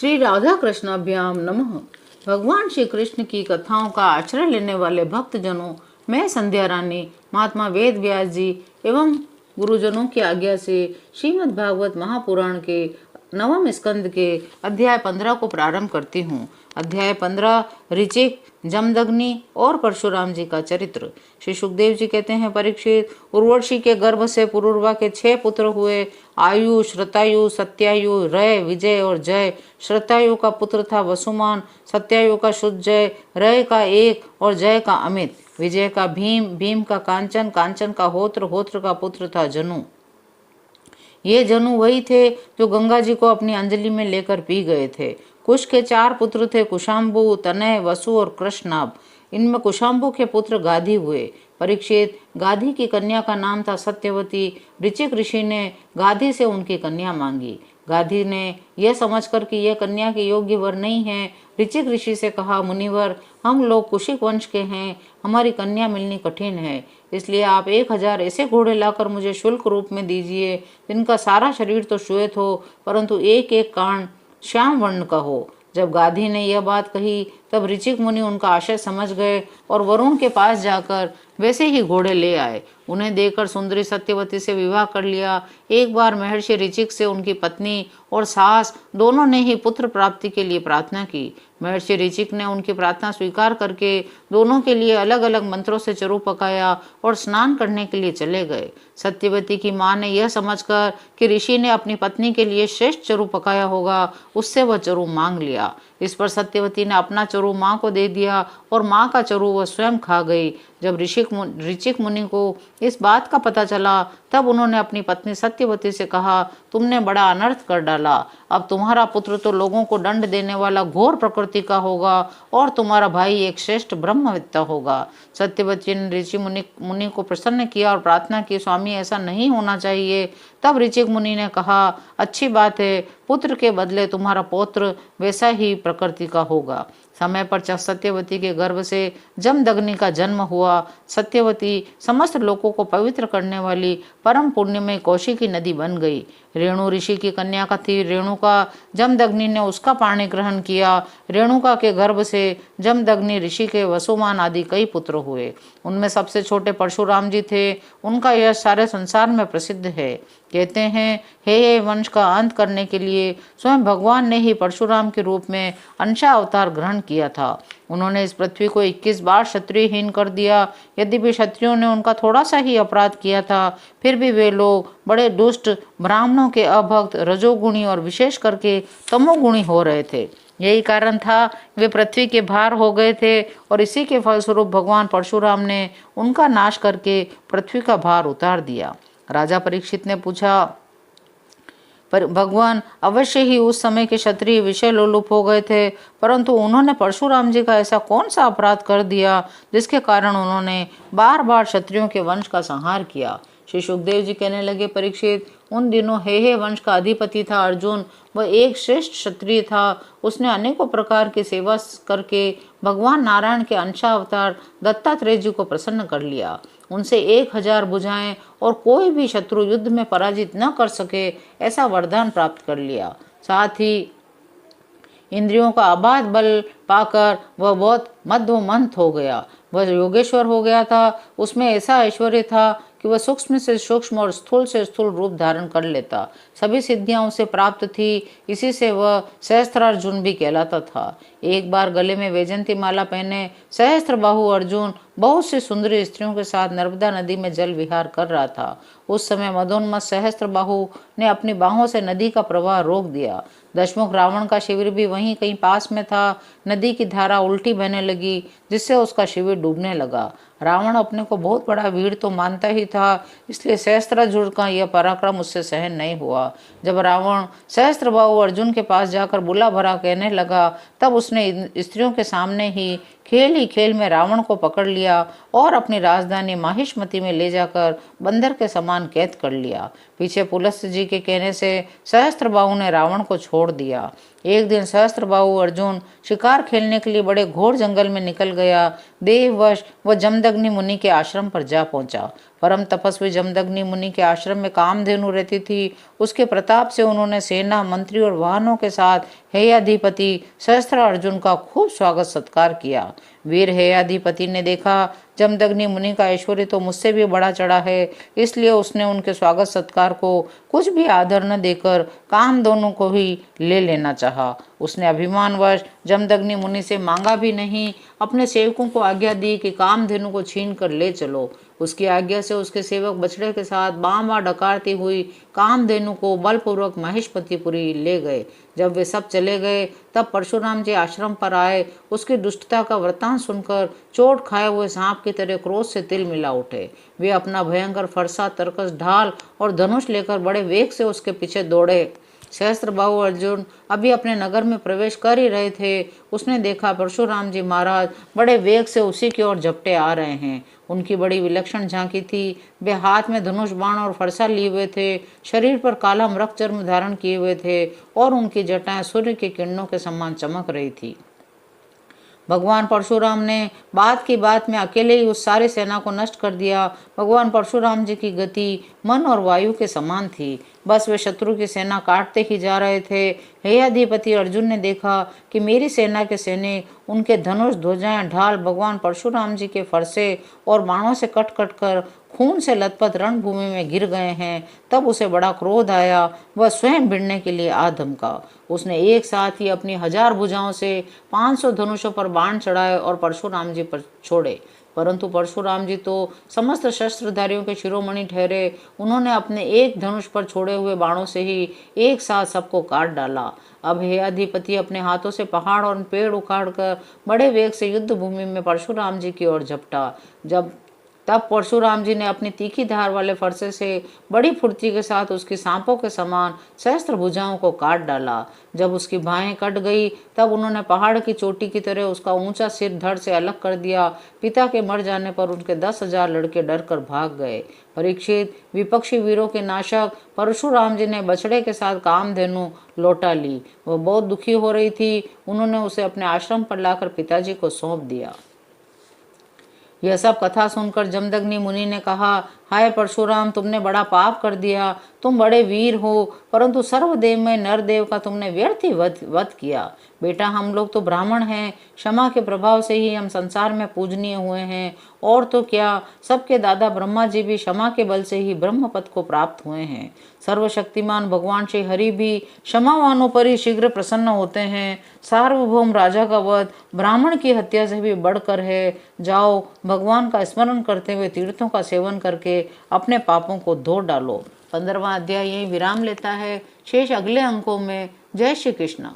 श्री राधा कृष्णाभ्याम नमः। भगवान श्री कृष्ण की कथाओं का आश्रय लेने वाले भक्तजनों, मैं संध्या रानी महात्मा वेद व्यास जी एवं गुरुजनों की आज्ञा से श्रीमद् भागवत महापुराण के नवम स्कंद के अध्याय 15 को प्रारंभ करती हूँ। अध्याय 15 ऋचिक, जमदग्नि और परशुराम जी का चरित्र। श्री सुखदेव जी कहते हैं, परीक्षित, उर्वशी के गर्भ से पुरुरवा के 6 पुत्र हुए। आयु, श्रतायु, सत्यायु, रय, विजय और जय। श्रतायु का पुत्र था वसुमान, सत्यायु का शुद्धजय, रय का एक और जय का अमित, विजय का भीम, भीम का कांचन, कांचन का होत्र, होत्र का पुत्र था जनु। ये जनु वही थे जो गंगा जी को अपनी अंजलि में लेकर पी गए थे। कुश के 4 पुत्र थे, कुशाम्बु, तनय, वसु और कृष्णाभ। इनमें कुशाम्बु के पुत्र गाधी हुए। परीक्षित, गाधी की कन्या का नाम था सत्यवती। ऋचिक ऋषि ने गाधी से उनकी कन्या मांगी। गाधी ने यह समझकर कि यह कन्या के योग्य वर नहीं है, ऋचिक ऋषि से कहा, मुनिवर, हम लोग कुशिक वंश के हैं, हमारी कन्या मिलनी कठिन है, इसलिए आप 1000 ऐसे घोड़े लाकर मुझे शुल्क रूप में दीजिए, जिनका सारा शरीर तो श्वेत हो, परंतु एक एक कान श्याम वर्ण का हो। जब गाधी ने यह बात कही, तब ऋचिक मुनि उनका आशय समझ गए और वरुण के पास जाकर वैसे ही घोड़े ले आए। उन्हें देखकर सुंदरी सत्यवती से विवाह कर लिया। एक बार महर्षि ऋचिक से उनकी पत्नी और सास दोनों ने ही पुत्र प्राप्ति के लिए प्रार्थना की। महर्षि ऋचिक ने उनकी प्रार्थना स्वीकार करके दोनों के लिए अलग अलग मंत्रों से चरु पकाया और स्नान करने के लिए चले गए। सत्यवती की माँ ने यह समझकर कि ऋषि ने अपनी पत्नी के लिए श्रेष्ठ चरु पकाया होगा, उससे वह चरु मांग लिया। इस पर सत्यवती ने अपना चरु माँ को दे दिया और माँ का चरु वह स्वयं खा गई। जब ऋचिक मुनि को इस बात का पता चला, तब उन्होंने अपनी पत्नी सत्यवती से कहा, तुमने बड़ा अनर्थ कर डाला। अब तुम्हारा पुत्र तो लोगों को दंड देने वाला घोर प्रकृति का होगा और तुम्हारा भाई एक श्रेष्ठ ब्रह्मविद्ता होगा। सत्यवती ने ऋषि मुनि को प्रसन्न किया और प्रार्थना की, स्वामी, ऐसा नहीं होना चाहिए। तब ऋचिक मुनि ने कहा, अच्छी बात है, पुत्र के बदले तुम्हारा पौत्र वैसा ही प्रकृति का होगा। समय पर सत्यवती के गर्भ से जमदग्नि का जन्म हुआ। सत्यवती समस्त लोगों को पवित्र करने वाली परम पुण्यमय कौशिकी नदी बन गई। रेणु ऋषि की कन्या का थी रेणुका। जमदग्नि ने उसका पाणी ग्रहण किया। रेणुका के गर्भ से जमदग्नि ऋषि के वसुमान आदि कई पुत्र हुए। उनमें सबसे छोटे परशुराम जी थे। उनका यश सारे संसार में प्रसिद्ध है। कहते हैं, हे वंश का अंत करने के लिए स्वयं भगवान ने ही परशुराम के रूप में अंशा अवतार ग्रहण किया था। उन्होंने इस पृथ्वी को 21 बार क्षत्रियहीन कर दिया। यद्यपि क्षत्रियों ने उनका थोड़ा सा ही अपराध किया था, फिर भी वे लोग बड़े दुष्ट, ब्राह्मणों के अभक्त, रजोगुणी और विशेष करके तमोगुणी हो रहे थे। यही कारण था वे पृथ्वी के भार हो गए थे और इसी के फलस्वरूप भगवान परशुराम ने उनका नाश करके पृथ्वी का भार उतार दिया। राजा परीक्षित ने पूछा, पर भगवान अवश्य ही उस समय के क्षत्रिय विषय लोलुप हो गए थे, परंतु उन्होंने परशुराम जी का ऐसा कौन सा अपराध कर दिया जिसके कारण उन्होंने बार बार क्षत्रियों के वंश का संहार किया। श्री सुखदेव जी कहने लगे, परीक्षित, उन दिनों हे वंश का अधिपति था अर्जुन। वह एक श्रेष्ठ क्षत्रिय था। उसने अनेकों प्रकार की सेवा करके भगवान नारायण के अंशा अवतार दत्तात्रेय जी को प्रसन्न कर लिया। उनसे 1000 भुजाएं और कोई भी शत्रु युद्ध में पराजित न कर सके, ऐसा वरदान प्राप्त कर लिया। साथ ही इंद्रियों का अबाध बल पाकर वह बहुत मध्वमंथ हो गया। वह योगेश्वर हो गया था। उसमें ऐसा ऐश्वर्य था कि वह सूक्ष्म से सूक्ष्म और स्थूल से स्थूल रूप धारण कर लेता। सभी सिद्धियां उसे प्राप्त थी। इसी से वह सहस्त्रार्जुन भी कहलाता था। एक बार गले में वैजंती माला पहने सहस्त्रबाहु अर्जुन बहुत सी सुंदरी स्त्रियों के साथ नर्मदा नदी में जल विहार कर रहा था। उस समय मदोन्मत्त सहस्त्रबाहु ने अपनी बाहों से नदी का प्रवाह रोक दिया। दशमुख रावण का शिविर भी वहीं कहीं पास में था। नदी की धारा उल्टी बहने लगी, जिससे उसका शिविर डूबने लगा। रावण अपने को बहुत बड़ा वीर तो मानता ही था, इसलिए सहस्त्रार्जुन का यह पराक्रम उससे सहन नहीं हुआ। जब रावण सहस्त्रबाहु अर्जुन के पास जाकर बुला भरा कहने लगा, तब उसने स्त्रियों के सामने ही खेल में रावण को पकड़ लिया और अपनी राजधानी माहिष्मति में ले जाकर बंदर के समान कैद कर लिया। पीछे पुलस्त्य जी के कहने से सहस्त्रबाहु ने रावण को छोड़ दिया। एक दिन सहस्त्रबाहु अर्जुन शिकार खेलने के लिए बड़े घोर जंगल में निकल गया। देववश वह जमदग्नि मुनि के आश्रम पर जा पहुंचा। परम तपस्वी जमदग्नि मुनि के आश्रम में कामधेनु रहती थी। उसके प्रताप से उन्होंने सेना, मंत्री और वाहनों के साथ हेयाधिपति सहस्त्र अर्जुन का खूब स्वागत सत्कार किया। वीर हेयाधिपति ने देखा जमदग्नि मुनि का ऐश्वर्य तो मुझसे भी बड़ा चढ़ा है, इसलिए उसने उनके स्वागत सत्कार को कुछ भी आदर न देकर कामधेनु को ही ले लेना चाहा। उसने अभिमानवश जमदग्नि मुनि से मांगा भी नहीं, अपने सेवकों को आज्ञा दी कि कामधेनु को छीन कर ले चलो। उसकी आज्ञा से उसके सेवक बछड़े के साथ बां डकारती हुई कामधेनु को बलपूर्वक महेशपतिपुरी ले गए। जब वे सब चले गए तब परशुराम जी आश्रम पर आए। उसकी दुष्टता का वृतांत सुनकर चोट खाए हुए सांप की तरह क्रोध से तिल मिला उठे। वे अपना भयंकर फरसा, तरकस, ढाल और धनुष लेकर बड़े वेग से उसके पीछे दौड़े। सहस्त्रबाहु अर्जुन अभी अपने नगर में प्रवेश कर ही रहे थे। उसने देखा परशुराम जी महाराज बड़े वेग से उसी की ओर झपटे आ रहे हैं। उनकी बड़ी विलक्षण झांकी थी। वे हाथ में धनुष, बाण और फरसा लिए हुए थे, शरीर पर काला मृग चर्म धारण किए हुए थे और उनकी जटाएं सूर्य की किरणों के समान चमक रही थी। भगवान परशुराम ने बात की बात में अकेले ही उस सारी सेना को नष्ट कर दिया। भगवान परशुराम जी की गति मन और वायु के समान थी। बस वे शत्रु की सेना काटते ही जा रहे थे। हेयाधिपति अर्जुन ने देखा कि मेरी सेना के सैनिक उनके धनुष, ध्वजाएं, ढाल भगवान परशुराम जी के फरसे और बाणों से कट कट कर खून से लथपथ रणभूमि में गिर गए हैं। तब उसे बड़ा क्रोध आया। वह स्वयं भिड़ने के लिए आ धमका। उसने एक साथ ही अपनी 1000 भुजाओं से 500 धनुषों पर बाण चढ़ाए और परशुराम जी पर छोड़े। परंतु परशुराम जी तो समस्त शस्त्रधारियों के शिरोमणि ठहरे। उन्होंने अपने एक धनुष पर छोड़े हुए बाणों से ही एक साथ सबको काट डाला। अब हेयाधिपति अपने हाथों से पहाड़ और पेड़ उखाड़कर बड़े वेग से युद्ध भूमि में परशुराम जी की ओर झपटा। तब परशुराम जी ने अपनी तीखी धार वाले फरसे से बड़ी फुर्ती के साथ उसकी सांपों के समान सहस्त्र भुजाओं को काट डाला। जब उसकी बाहें कट गई तब उन्होंने पहाड़ की चोटी की तरह उसका ऊंचा सिर धड़ से अलग कर दिया। पिता के मर जाने पर उनके 10,000 लड़के डर कर भाग गए। परीक्षित, विपक्षी वीरों के नाशक परशुराम जी ने बछड़े के साथ कामधेनु लौटा ली। वह बहुत दुखी हो रही थी। उन्होंने उसे अपने आश्रम पर लाकर पिताजी को सौंप दिया। यह सब कथा सुनकर जमदग्नि मुनि ने कहा, हाय परशुराम, तुमने बड़ा पाप कर दिया। तुम बड़े वीर हो, परंतु सर्वदेव में नरदेव का तुमने व्यर्थ ही वध किया। बेटा, हम लोग तो ब्राह्मण हैं। क्षमा के प्रभाव से ही हम संसार में पूजनीय हुए हैं। और तो क्या, सबके दादा ब्रह्मा जी भी क्षमा के बल से ही ब्रह्म पद को प्राप्त हुए हैं। सर्वशक्तिमान भगवान श्री हरि भी क्षमावानों पर ही शीघ्र प्रसन्न होते हैं। सार्वभौम राजा का वध ब्राह्मण की हत्या से भी बढ़कर है। जाओ, भगवान का स्मरण करते हुए तीर्थों का सेवन करके अपने पापों को धो डालो। 15वां अध्याय यही विराम लेता है। शेष अगले अंकों में। जय श्री कृष्ण।